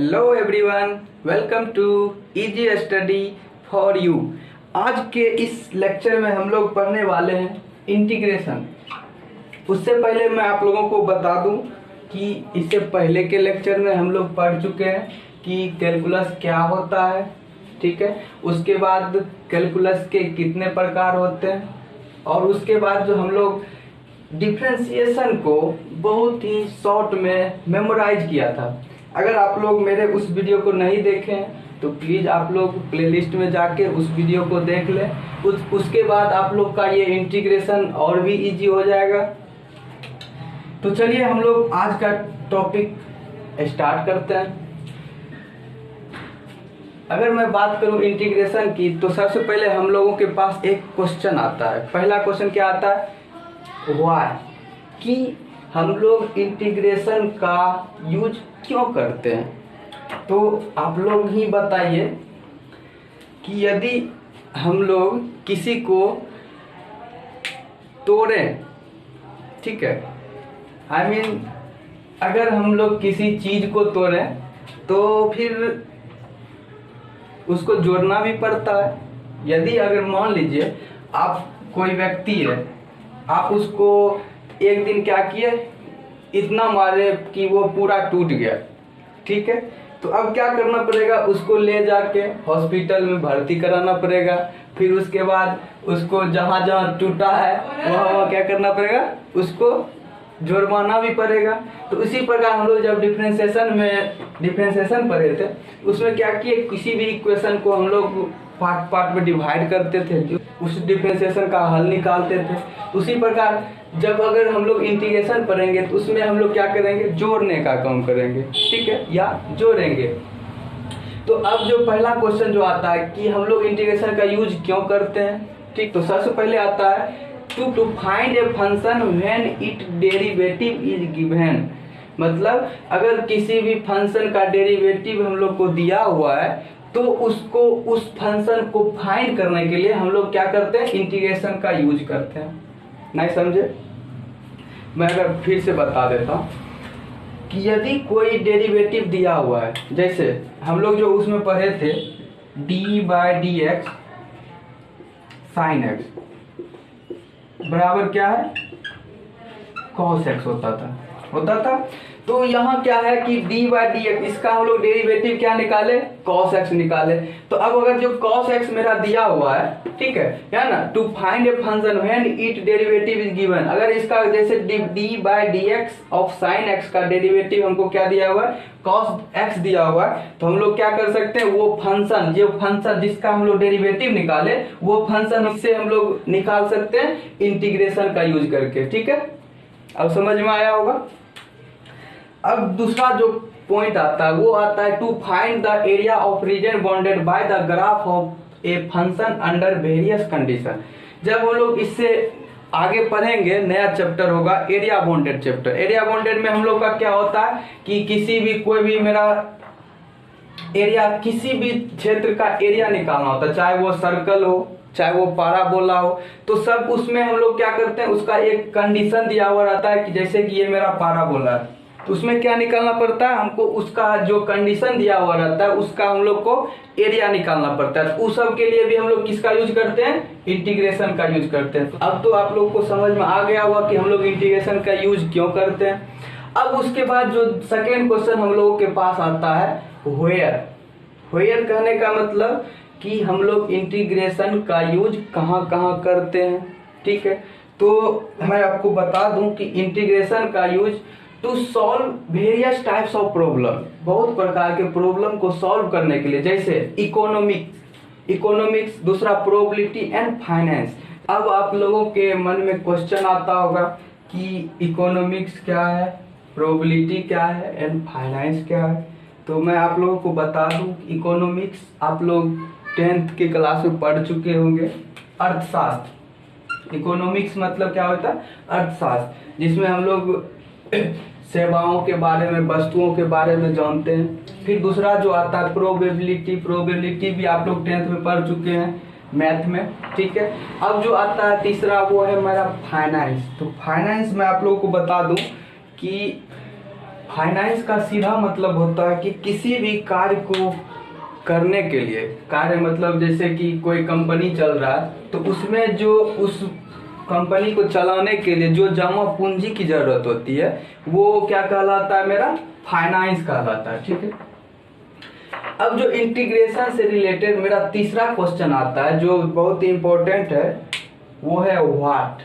Hello everyone, welcome to easy study for you. आज के इस लेक्चर में हम लोग पढ़ने वाले हैं इंटीग्रेशन। उससे पहले मैं आप लोगों को बता दूं कि इससे पहले के लेक्चर में हम लोग पढ़ चुके हैं कि कैलकुलस क्या होता है, ठीक है। उसके बाद कैलकुलस के कितने प्रकार होते हैं, और उसके बाद जो हम लोग डिफरेंशिएशन को बहुत ही शॉर्ट में मेमोराइज किया था। अगर आप लोग मेरे उस वीडियो को नहीं देखे हैं तो प्लीज़ आप लोग प्लेलिस्ट में जाके उस वीडियो को देख लें। उसके बाद आप लोग का ये इंटीग्रेशन और भी इजी हो जाएगा। तो चलिए हम लोग आज का टॉपिक स्टार्ट करते हैं। अगर मैं बात करूं इंटीग्रेशन की तो सबसे पहले हम लोगों के पास एक क्वेश्चन आता है। पहला क्वेश्चन क्या आता है? व्हाई, कि हम लोग इंटीग्रेशन का यूज क्यों करते हैं। तो आप लोग ही बताइए कि यदि हम लोग किसी को तोड़ें, ठीक है, आई मीन अगर हम लोग किसी चीज को तोड़ें तो फिर उसको जोड़ना भी पड़ता है। यदि अगर मान लीजिए आप कोई व्यक्ति है, आप उसको एक दिन क्या किए, इतना मारे कि वो पूरा टूट गया, ठीक है। तो अब क्या करना पड़ेगा, उसको ले जाके हॉस्पिटल में भर्ती कराना पड़ेगा। फिर उसके बाद उसको जहाँ जहाँ टूटा है वहाँ क्या करना पड़ेगा, उसको जुर्माना भी पड़ेगा। तो इसी प्रकार हम लोग जब डिफरेंशिएशन पढ़े थे उसमें क्या किए, किसी भी इक्वेशन को हम लोग पार्ट पार्ट में डिवाइड करते थे, उस डिफरेंशिएशन का हल निकालते थे। उसी प्रकार जब अगर हम लोग इंटीग्रेशन पढ़ेंगे तो उसमें हम लोग क्या करेंगे, जोड़ने का काम करेंगे, ठीक है, या जोड़ेंगे। तो अब जो पहला क्वेश्चन जो आता है कि हम लोग इंटीग्रेशन का यूज क्यों करते हैं, ठीक। तो सबसे पहले आता है to find a function when it derivative is given. मतलब अगर किसी भी फंक्शन का डेरिवेटिव हम लोग को दिया हुआ है तो उसको, उस फंक्शन को फाइंड करने के लिए हम लोग क्या करते हैं, इंटीग्रेशन का यूज करते हैं। नहीं समझे? मैं अगर फिर से बता देता हूँ कि यदि कोई डेरिवेटिव दिया हुआ है, जैसे हम लोग जो उसमें पढ़े थे d/dx sin x बराबर क्या है, cos x होता था। तो यहाँ क्या है कि d/dx, इसका हम लोग डेरिवेटिव क्या निकाले, cos x निकाले। तो अब अगर जो cos x मेरा दिया हुआ है, ठीक है ना, to find a function when it derivative is given. अगर इसका जैसे d/dx ऑफ sin x का डेरिवेटिव हमको क्या दिया हुआ है, cos x दिया हुआ है, तो हम लोग क्या कर सकते हैं, वो फंक्शन, जो फंक्शन जिसका हम लोग डेरिवेटिव निकाले, वो फंक्शन इससे हम लोग निकाल सकते हैं इंटीग्रेशन का यूज करके, ठीक है। अब समझ में आया होगा। अब दूसरा जो पॉइंट आता है वो आता है to find the area of region bounded by the graph of a function under various condition. जब हम लोग इससे आगे पढ़ेंगे, नया चैप्टर होगा area bounded chapter. Area bounded में हम लोग का क्या होता है कि किसी भी, कोई भी मेरा एरिया, किसी भी क्षेत्र का एरिया निकालना होता है, चाहे वो सर्कल हो, चाहे वो पाराबोला हो, तो सब उसमें हम लोग क्या करते हैं, उसका एक कंडीशन दिया हुआ रहता है कि जैसे कि ये मेरा पाराबोला है, तो उसमें क्या निकालना पड़ता है हमको, उसका जो कंडीशन दिया हुआ रहता है उसका हम लोग को एरिया निकालना पड़ता है। तो उस सब के लिए भी हम लोग किसका यूज करते हैं, इंटीग्रेशन का यूज करते हैं। अब तो आप लोग को समझ में आ गया होगा कि हम लोग इंटीग्रेशन का यूज क्यों करते हैं। अब उसके बाद जो सेकेंड क्वेश्चन हम लोगों के पास आता है व्हेयर कहने का मतलब कि हम लोग इंटीग्रेशन का यूज कहाँ कहाँ करते हैं, ठीक है। तो मैं आपको बता दूं कि इंटीग्रेशन का use to solve various types of problem, बहुत प्रकार के प्रॉब्लम को सॉल्व करने के लिए, जैसे इकोनॉमिक्स, दूसरा प्रोबेबिलिटी एंड फाइनेंस। अब आप लोगों के मन में क्वेश्चन आता होगा कि इकोनॉमिक्स क्या है, प्रोबेबिलिटी क्या है एंड फाइनेंस क्या है। तो मैं आप लोगों को बता दूं कि इकोनॉमिक्स आप लोग 10th के क्लास में पढ़ चुके होंगे, अर्थशास्त्र। इकोनॉमिक्स मतलब क्या होता है, अर्थशास्त्र, जिसमें हम लोग सेवाओं के बारे में, वस्तुओं के बारे में जानते हैं। फिर दूसरा जो आता है प्रोबेबिलिटी भी आप लोग 10th में पढ़ चुके हैं मैथ में, ठीक है। अब जो आता है तीसरा वो है हमारा फाइनेंस। तो फाइनेंस में आप लोगों को बता दूं कि फाइनेंस का सीधा मतलब होता है कि किसी भी कार्य को करने के लिए, कार्य मतलब जैसे कि कोई कंपनी चल रहा है तो उसमें जो उस कंपनी को चलाने के लिए जो जमा पूंजी की जरूरत होती है वो क्या कहलाता है, मेरा फाइनेंस कहलाता है। ठीक है, अब जो इंटीग्रेशन से रिलेटेड मेरा तीसरा क्वेश्चन आता है जो बहुत ही इंपॉर्टेंट है, वो है व्हाट,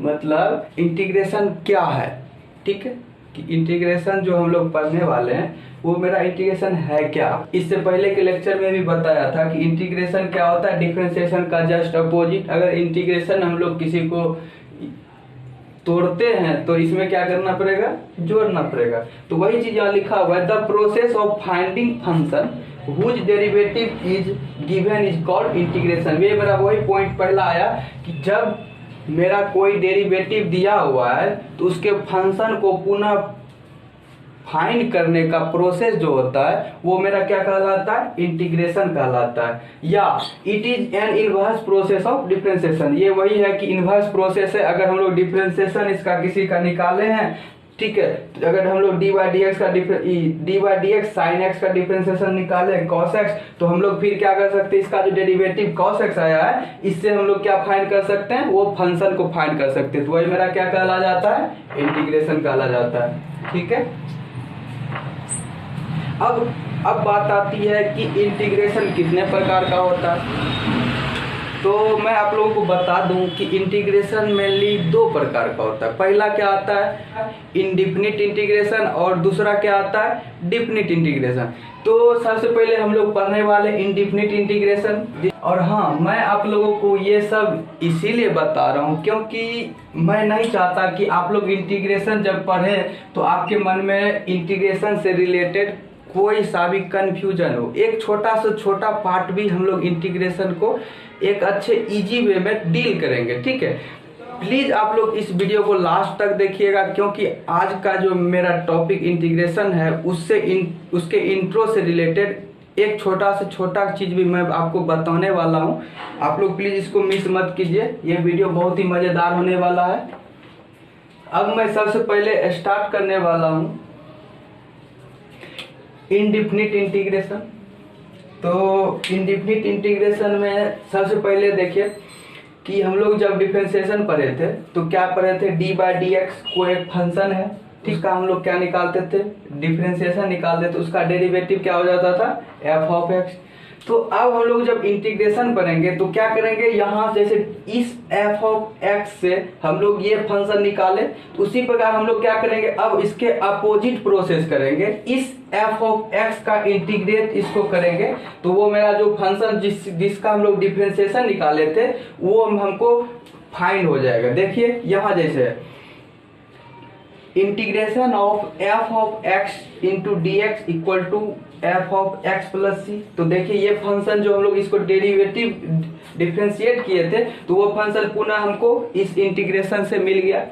मतलब इंटीग्रेशन क्या है। ठीक है, कि इंटीग्रेशन जो हम लोग पढ़ने वाले हैं वो मेरा इंटीग्रेशन है क्या। इससे पहले के लेक्चर में भी बताया था कि इंटीग्रेशन क्या होता है, डिफरेंशिएशन का जस्ट अपोजिट। अगर इंटीग्रेशन हम लोग किसी को तोड़ते हैं तो इसमें क्या करना पड़ेगा, जोड़ना पड़ेगा। तो वही चीज यहाँ लिखा हुआ है, the process of finding function whose derivative is given is called integration. ये मेरा वही पॉइंट पहला आया कि जब मेरा कोई डेरिवेटिव दिया हुआ है तो उसके फंक्शन को पुनः फाइंड करने का प्रोसेस जो होता है वो मेरा क्या कहलाता है, इंटीग्रेशन कहलाता है। या it is an inverse process of differentiation, ये वही है कि इनवर्स प्रोसेस है। अगर हम लोग डिफरेंशिएशन इसका किसी का निकाले हैं, ठीक है, तो अगर हम लोग D by d x sine x का डिफरेंशिएशन निकाले cos x, तो हम लोग फिर क्या कर सकते हैं, इसका जो डेरिवेटिव cos x आया है इससे हम लोग क्या फाइंड कर सकते हैं, वो फंक्शन को फाइंड कर सकते हैं। तो वही मेरा क्या कहला जाता है, इंटीग्रेशन कहला जाता है। ठीक है, अब बात आती है कि इंटीग्रेशन कितने प्रकार का होता है। तो मैं आप लोगों को बता दूं कि इंटीग्रेशन मेनली दो प्रकार का होता है। पहला क्या आता है, इनडिफिनिट इंटीग्रेशन, और दूसरा क्या आता है, डिफिनिट इंटीग्रेशन। तो सबसे पहले हम लोग पढ़ने वाले इनडिफिनिट इंटीग्रेशन। और हाँ, मैं आप लोगों को ये सब इसीलिए बता रहा हूँ क्योंकि मैं नहीं चाहता कि आप लोग इंटीग्रेशन जब पढ़ें तो आपके मन में इंटीग्रेशन से रिलेटेड कोई सा भी कंफ्यूजन हो। एक छोटा से छोटा पार्ट भी हम लोग इंटीग्रेशन को एक अच्छे इजी वे में डील करेंगे। ठीक है, प्लीज आप लोग इस वीडियो को लास्ट तक देखिएगा क्योंकि आज का जो मेरा टॉपिक इंटीग्रेशन है उसके इंट्रो से रिलेटेड एक छोटा से छोटा चीज भी मैं आपको बताने वाला हूं। आप लोग प्लीज इसको मिस मत कीजिए, ये वीडियो बहुत ही मजेदार होने वाला है। अब मैं सबसे पहले स्टार्ट करने वाला हूं इनडिफिनिट इंटीग्रेशन। तो इनडिफिनिट इंटीग्रेशन में सबसे पहले देखिए कि हम लोग जब डिफरेंशिएशन पढ़े थे तो क्या पढ़े थे, डी बाई डी एक्स को एक फंक्शन है, ठीक का हम लोग क्या निकालते थे, डिफरेंशिएशन निकालते थे, उसका डेरिवेटिव क्या हो जाता था, एफ ऑफ एक्स। तो अब हम लोग जब इंटीग्रेशन करेंगे तो क्या करेंगे, यहाँ जैसे इस एफ ऑफ एक्स से हम लोग ये फंक्शन निकाले तो उसी प्रकार हम लोग क्या करेंगे, अब इसके अपोजिट प्रोसेस करेंगे, इस एफ ऑफ एक्स का इंटीग्रेट इसको करेंगे तो वो मेरा जो फंक्शन जिसका हम लोग डिफरेंशिएशन निकाले थे वो हमको फाइंड हो जाएगा। देखिए यहाँ जैसे integration of f of x into d x equal to f of x plus c. तो देखिए ये फंक्शन जो हम लोग इसको डेरिवेटिव डिफरेंशिएट किए थे तो वो फंक्शन पुनः हमको इस इंटीग्रेशन से मिल गया।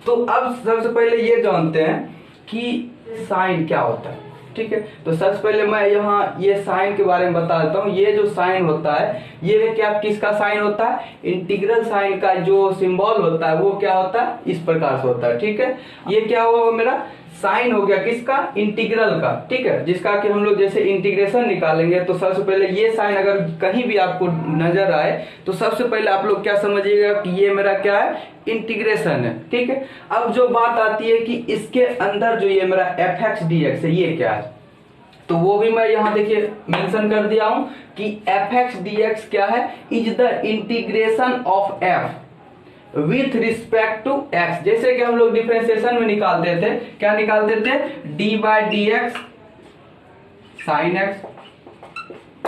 तो अब सबसे पहले ये जानते हैं कि साइन क्या होता है। ठीक है, तो सबसे पहले मैं यहाँ ये साइन के बारे में बता देता हूँ। ये जो साइन होता है ये क्या किसका साइन होता है, इंटीग्रल साइन का जो सिंबल होता है वो क्या होता है, इस प्रकार से होता है। ठीक है, ये क्या हुआ, मेरा साइन हो गया किसका, इंटीग्रल का। ठीक है, जिसका कि हम लोग जैसे इंटीग्रेशन निकालेंगे तो सबसे पहले ये साइन अगर कहीं भी आपको नजर आए तो सबसे पहले आप लोग क्या समझिएगा कि ये मेरा क्या है, इंटीग्रेशन है। ठीक है, अब जो बात आती है कि इसके अंदर जो ये मेरा एफ एक्स डी एक्स है ये क्या है, तो वो भी मैं यहाँ देखिए मेंशन कर दिया हूं कि एफ एक्स डी एक्स क्या है, is the integration of f with respect to x. जैसे कि हम लोग डिफरेंशिएशन में निकालते थे, क्या निकालते थे, d by d x sine x,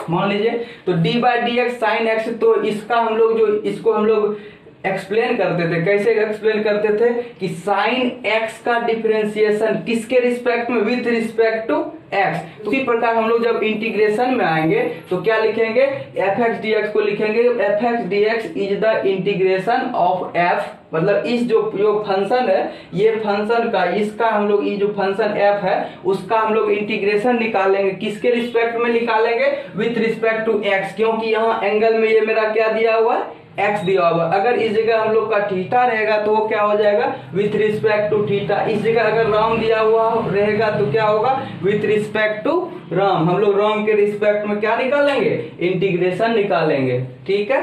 मान लीजिए। तो D by d x sine x, तो इसका हम लोग जो इसको हम लोग एक्सप्लेन करते थे, कैसे एक्सप्लेन करते थे कि साइन एक्स का डिफरेंशिएशन किसके रिस्पेक्ट में, विथ रिस्पेक्ट टू एक्स। तो इसी प्रकार हम लोग जब इंटीग्रेशन में आएंगे तो क्या लिखेंगे, एफ एक्स डी एक्स को लिखेंगे F x d x is the integration of F, मतलब इस जो फंक्शन है ये फंक्शन का, इसका हम लोग ये जो फंक्शन एफ है उसका हम लोग इंटीग्रेशन निकालेंगे, किसके रिस्पेक्ट में निकालेंगे, विथ रिस्पेक्ट टू एक्स, क्योंकि यहाँ एंगल में ये मेरा क्या दिया हुआ है, एक्स दिया होगा, अगर इस जगह हम लोग का थीटा रहेगा तो वो क्या हो जाएगा विथ रिस्पेक्ट टू थीटा। इस जगह अगर राम दिया हुआ रहेगा तो क्या होगा विथ रिस्पेक्ट टू राम। हम लोग राम के रिस्पेक्ट में क्या निकालेंगे, इंटीग्रेशन निकालेंगे, ठीक है।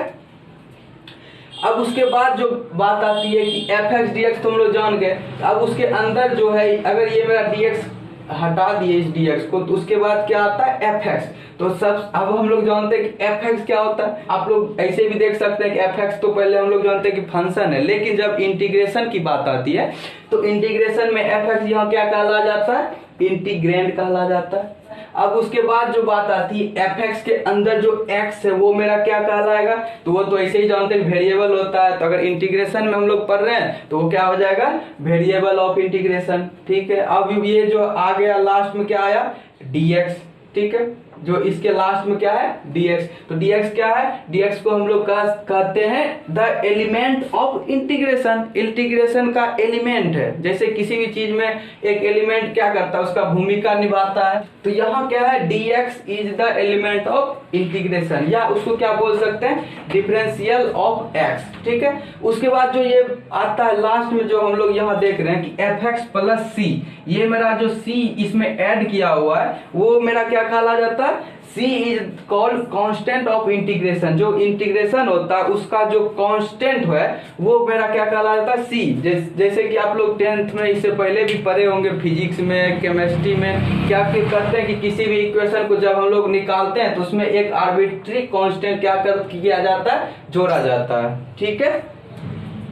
अब उसके बाद जो बात आती है कि एफ एक्स डी एक्स तो हम लोग जान गए। अब उसके अंदर जो है अगर ये मेरा डी एक्स हटा दिए इस डी एक्स को तो उसके बाद क्या आता है एफ एक्स। तो सब अब हम लोग जानते हैं कि एफ एक्स क्या होता है। आप लोग ऐसे भी देख सकते हैं कि एफ एक्स तो पहले हम लोग जानते हैं कि फंक्शन है, लेकिन जब इंटीग्रेशन की बात आती है तो इंटीग्रेशन में एफ एक्स यहाँ क्या कहला जाता है, इंटीग्रैंड कहला जाता है। अब उसके बाद जो बात आती है एफ एक्स के अंदर जो एक्स है वो मेरा क्या कहलाएगा, तो वो तो ऐसे ही जानते हैं वेरिएबल होता है। तो अगर इंटीग्रेशन में हम लोग पढ़ रहे हैं तो वो क्या हो जाएगा वेरिएबल ऑफ इंटीग्रेशन, ठीक है। अब ये जो आ गया लास्ट में क्या आया dx, ठीक है, जो इसके लास्ट में क्या है dx। तो dx क्या है, dx को हम लोग कहते हैं the element of integration. Integration का एलिमेंट है, जैसे किसी भी चीज में एक एलिमेंट क्या करता है उसका भूमिका निभाता है। तो यहाँ क्या है dx is the element of integration, या उसको क्या बोल सकते हैं डिफरेंशियल ऑफ x, ठीक है। उसके बाद जो ये आता है लास्ट में जो हम लोग यहाँ देख रहे हैं कि एफ एक्स प्लस सी, ये मेरा जो c इसमें ऐड किया हुआ है वो मेरा क्या कहला जाता है, c is called constant of integration. जो इंटीग्रेशन होता है उसका जो कांस्टेंट है वो मेरा क्या कहला जाता है c। जैसे कि आप लोग 10th में इससे पहले भी पढ़े होंगे फिजिक्स में केमिस्ट्री में, क्या करते हैं कि किसी भी इक्वेशन को जब हम लोग निकालते हैं तो उसमें एक आर्बिट्री कांस्टेंट क्या किया जाता है, जोड़ा जाता है, ठीक है।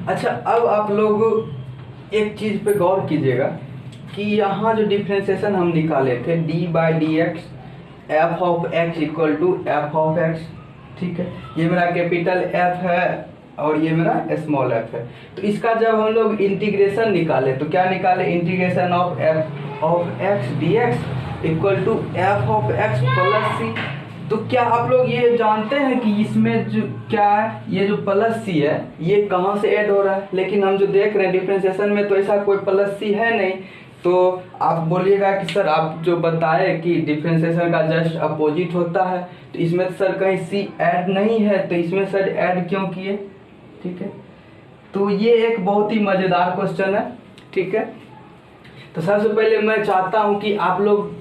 अच्छा, अब आप लोग एक चीज पे गौर कीजिएगा कि यहाँ जो डिफरेंशिएशन हम निकाले थे d by d x f of x equal to f of x, ठीक है। ये मेरा कैपिटल एफ है और ये मेरा स्मॉल एफ है। तो इसका जब हम लोग इंटीग्रेशन निकाले तो क्या निकाले, integration of f of x d x equal to f of x plus c. तो क्या आप लोग ये जानते हैं कि इसमें जो क्या है, ये जो प्लस सी है ये कहाँ से ऐड हो रहा है, लेकिन हम जो देख रहे हैं डिफरेंशिएशन में तो ऐसा कोई प्लस सी है नहीं। तो आप बोलिएगा कि सर आप जो बताए कि डिफरेंशिएशन का जस्ट अपोजिट होता है, तो इसमें सर कहीं सी ऐड नहीं है तो इसमें सर ऐड क्यों किए, ठीक है। तो ये एक बहुत ही मजेदार क्वेश्चन है, ठीक है। तो सबसे पहले मैं चाहता हूं कि आप लोग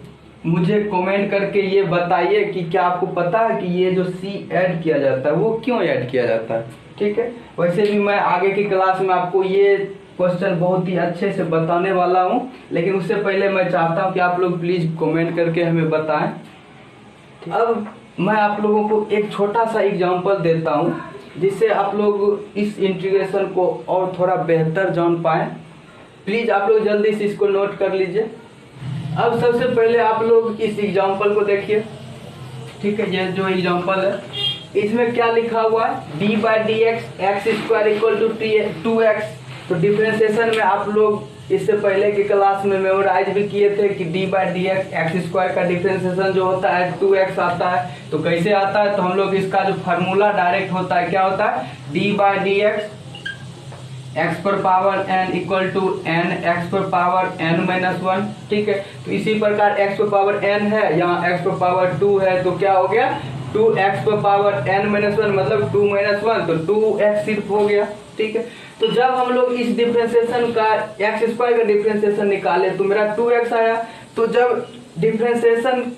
मुझे कमेंट करके ये बताइए कि क्या आपको पता है कि ये जो सी ऐड किया जाता है वो क्यों ऐड किया जाता है, ठीक है। वैसे भी मैं आगे की क्लास में आपको ये क्वेश्चन बहुत ही अच्छे से बताने वाला हूं, लेकिन उससे पहले मैं चाहता हूं कि आप लोग प्लीज कमेंट करके हमें बताएं। अब मैं आप लोगों को एक छोटा सा एग्जांपल देता हूं जिससे आप लोग इस इंटीग्रेशन को और थोड़ा बेहतर जान पाएं। प्लीज आप लोग जल्दी से इसको नोट कर लीजिए। अब सबसे पहले आप लोग इस एग्जांपल को देखिए, ठीक है। ये जो एग्जांपल है इसमें क्या लिखा हुआ है, d by d x x square equal to 2x। तो डिफरेंशिएशन में आप लोग इससे पहले की क्लास में मेमोराइज भी किए थे कि D by d x x square का डिफरेंशिएशन जो होता है 2x आता है। तो कैसे आता है, तो हम लोग इसका जो फार्मूला डायरेक्ट होता है क्या होता है, d by d x x पर power n equal to n x पर पावर n माइनस 1, ठीक है। तो इसी प्रकार x पर पावर n है, यहाँ x पर पावर 2 है, तो क्या हो गया 2x पर पावर n माइनस 1 मतलब 2 माइनस 1, तो 2x सिर्फ हो गया, ठीक है। तो जब हम लोग इस डिफरेंशिएशन का एक्स स्क्वायर का डिफरेंशिएशन निकाले तो मेरा 2x आया। तो जब डिफरेंशिएशन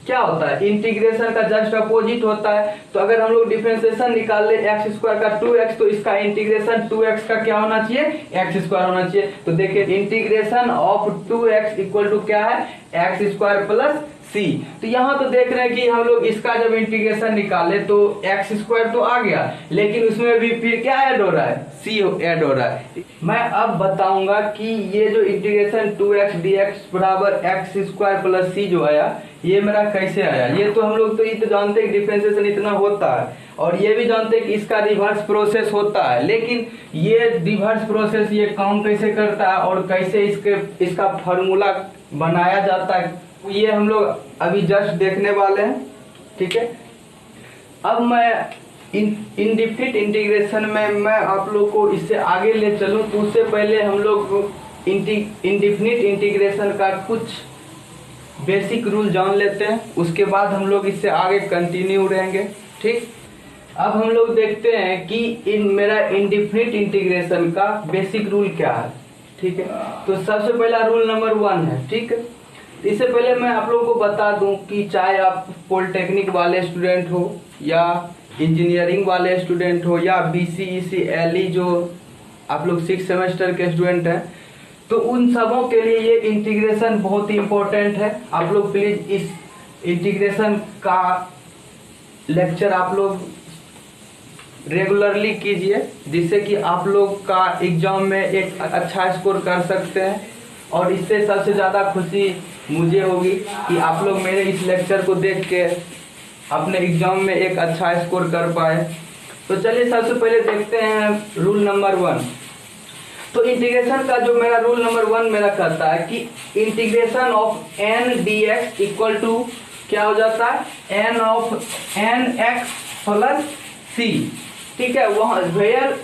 क्या होता है, इंटीग्रेशन का जस्ट अपोजिट होता है। तो अगर हम लोग डिफरेंशिएशन निकाल ले एक्स स्क्वायर का 2x तो इसका इंटीग्रेशन 2x का क्या होना चाहिए, एक्स स्क्वायर होना चाहिए। तो देखिए integration of 2x equal to क्या है, एक्स स्क्वायर प्लस c। तो यहाँ तो देख रहे हैं कि हम लोग इसका जब इंटीग्रेशन निकाले तो एक्स स्क्वायर तो आ गया, लेकिन उसमें भी फिर क्या ऐड हो रहा है, c ऐड हो रहा है। मैं अब बताऊंगा कि ये जो इंटीग्रेशन 2x dx बराबर एक्स स्क्वायर प्लस c जो आया ये मेरा कैसे आया। ये तो हम लोग तो ये तो जानते हैं डिफरेंशिएशन इतना होता है और ये भी जानते हैं कि इसका रिवर्स प्रोसेस होता है, लेकिन ये रिवर्स प्रोसेस ये काम कैसे करता है और कैसे इसका फार्मूला बनाया जाता है ये हम लोग अभी जस्ट देखने वाले हैं, ठीक है। अब मैं इनडिफिनिट इंटीग्रेशन में मैं आप लोग को इससे आगे ले चलूं तो उससे पहले हम लोग इनडिफिनिट इंटीग्रेशन का कुछ बेसिक रूल जान लेते हैं, उसके बाद हम लोग इससे आगे कंटिन्यू रहेंगे, ठीक। अब हम लोग देखते हैं कि मेरा इंडिफिनिट इंटीग्रेशन का बेसिक रूल क्या है। ठीक है, तो सबसे पहला रूल नंबर 1 है। ठीक है, इससे पहले मैं आप लोगों को बता दूं कि चाहे आप पॉलिटेक्निक वाले स्टूडेंट हो या इंजीनियरिंग वाले स्टूडेंट हो या BCEC LE जो आप लोग 6 सेमेस्टर के स्टूडेंट हैं, तो उन सबों के लिए ये इंटीग्रेशन बहुत ही इम्पोर्टेंट है। आप लोग प्लीज़ इस इंटीग्रेशन का लेक्चर आप लोग रेगुलरली कीजिए, जिससे कि आप लोग का एग्जाम में एक अच्छा स्कोर कर सकते हैं। और इससे सबसे ज़्यादा खुशी मुझे होगी कि आप लोग मेरे इस लेक्चर को देख के अपने एग्जाम में एक अच्छा स्कोर कर पाए। तो चलिए सबसे पहले देखते हैं रूल नंबर 1। तो इंटीग्रेशन का जो मेरा रूल नंबर 1 मेरा कहता है कि integration of n dx equal to क्या हो जाता है, n of nx plus c। ठीक है, वहाँ वेयर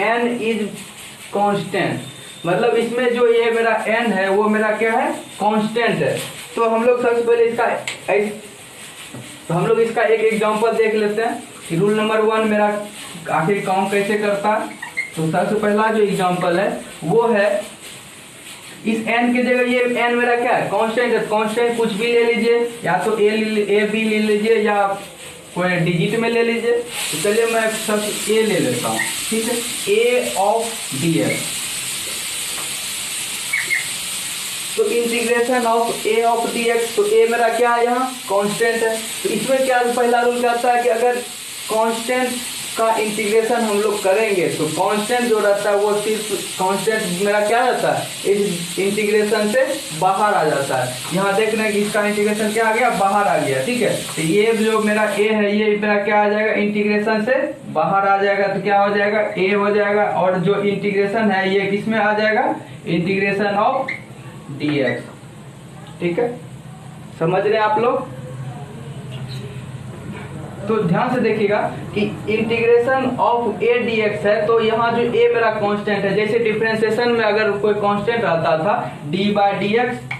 n इज कांस्टेंट, मतलब इसमें जो ये मेरा n है वो मेरा क्या है, कांस्टेंट है। तो हम लोग सबसे पहले इसका एक एग्जांपल देख लेते हैं कि रूल नंबर 1 मेरा आखिर काम कैसे करता है। तो सबसे पहला जो एग्जांपल है वो है, इस n की जगह ये n मेरा क्या है, कांस्टेंट है। कांस्टेंट कुछ भी ले लीजिए, या तो a b ले लीजिए या कोई डिजिट में ले लीजिए। तो चलिए मैं सबसे a ले लेता हूँ। ठीक है, a ऑफ dx। तो integration of a of dx, तो a मेरा क्या है, यहाँ कांस्टेंट है। तो इसमें क्या पहला रूल कहता है कि अगर कांस्टेंट का इंटीग्रेशन हम लोग करेंगे तो कांस्टेंट जो रहता है वो सिर्फ कांस्टेंट मेरा क्या रहता है, इस इंटीग्रेशन से बाहर आ जाता है। यहाँ देख रहे हैं कि इसका इंटीग्रेशन क्या आ गया, बाहर आ गया। ठीक है, तो ये जो मेरा a है ये मेरा क्या आ जाएगा, इंटीग्रेशन से बाहर आ जाएगा। तो क्या हो जाएगा, a हो जाएगा। और जो इंटीग्रेशन है ये किस में आ जाएगा, इंटीग्रेशन ऑफ dx। ठीक है, समझ रहे हैं आप लोग। तो ध्यान से देखिएगा कि इंटीग्रेशन ऑफ a dx है, तो यहाँ जो a मेरा कांस्टेंट है, जैसे डिफरेंशिएशन में अगर कोई कांस्टेंट रहता था d/dx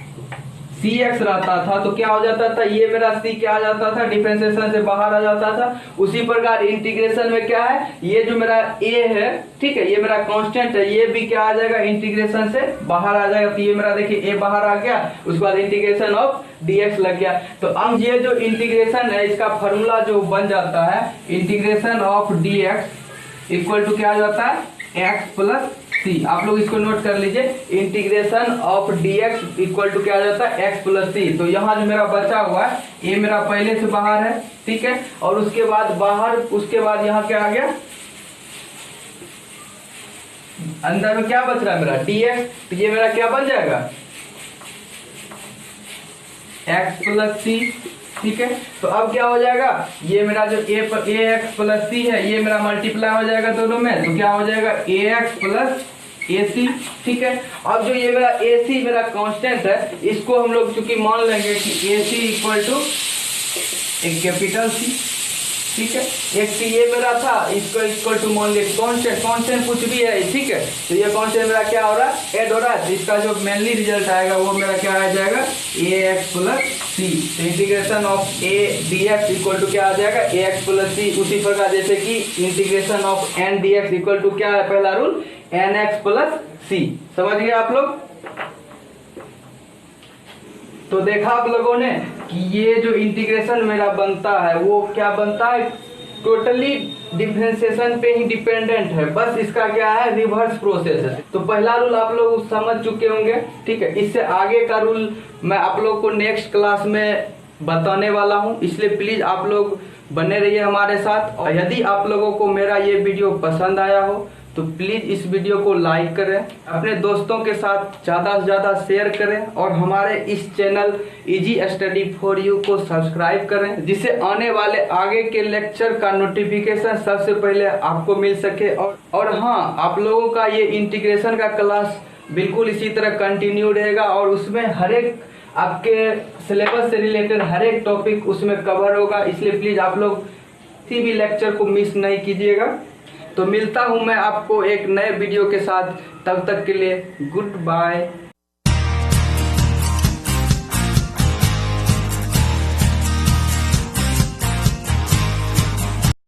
cx रहता था, तो क्या हो जाता था, ये मेरा c क्या आ जाता था, डिफरेंशिएशन से बाहर आ जाता था। उसी प्रकार इंटीग्रेशन में क्या है, ये जो मेरा a है, ठीक है, ये मेरा कांस्टेंट है, ये भी क्या आ जाएगा, इंटीग्रेशन से बाहर आ जाएगा। तो ये मेरा देखिए a बाहर आ गया, उसके बाद इंटीग्रेशन ऑफ dx लग गया। तो अब ये जो इंटीग्रेशन है इसका फॉर्मूला जो बन जाता है, integration of dx equal to क्या आ जाता है, x प्लस c। आप लोग इसको नोट कर लीजिए, integration of dx equal to क्या आ जाता है, x प्लस c। तो यहाँ जो मेरा बचा हुआ है ये मेरा पहले से बाहर है। ठीक है, और उसके बाद बाहर, उसके बाद यहाँ क्या आ गया, अंदर में क्या बच रहा है मेरा dx। तो ये मेरा क्या बन जाएगा, x प्लस c। ठीक है, तो अब क्या हो जाएगा, ये मेरा जो ax प्लस c है ये मेरा मल्टीप्लाई हो जाएगा दोनों में। तो क्या हो जाएगा, ax प्लस ac। ठीक है, अब जो ये मेरा ac मेरा कांस्टेंट है, इसको हम लोग चूंकि मान लेंगे कि ac इक्वल टू एक कैपिटल C। ठीक है, एक c ये मेरा था, इसको इक्वल टू मान लिया कांस्टेंट। कांस्टेंट कुछ भी है, ठीक है, तो ये कांस्टेंट मेरा क्या हो रहा है, ऐड हो रहा है। इसका जो मेनली रिजल्ट आएगा वो मेरा क्या आ जाएगा, ax प्लस c। तो integration of a dx equal to क्या आ जाएगा, ax प्लस c। उसी प्रकार जैसे कि integration of n dx equal to क्या है, पहला रूल nx प्लस c। समझ गए आप लोग। तो देखा आप लोगों ने कि ये जो इंटीग्रेशन मेरा बनता है वो क्या बनता है, टोटली डिफरेंशिएशन पे ही डिपेंडेंट है। बस इसका क्या है, रिवर्स प्रोसेस है। तो पहला रूल आप लोग समझ चुके होंगे। ठीक है, इससे आगे का रूल मैं आप लोग को नेक्स्ट क्लास में बताने वाला हूं, इसलिए प्लीज आप लोग बने रहिए हमारे साथ। और यदि आप लोगों को मेरा ये वीडियो पसंद आया हो तो प्लीज इस वीडियो को लाइक करें, अपने दोस्तों के साथ ज़्यादा से ज़्यादा शेयर करें और हमारे इस channel easy study for you को सब्सक्राइब करें, जिससे आने वाले आगे के लेक्चर का नोटिफिकेशन सबसे पहले आपको मिल सके। और हाँ, आप लोगों का ये इंटीग्रेशन का क्लास बिल्कुल इसी तरह कंटिन्यू रहेगा और उसमें हर एक आपके सिलेबस से रिलेटेड हर एक टॉपिक उसमें कवर होगा। इसलिए प्लीज आप लोग किसी भी लेक्चर को मिस नहीं कीजिएगा। तो मिलता हूं मैं आपको एक नए वीडियो के साथ, तब तक के लिए गुड बाय।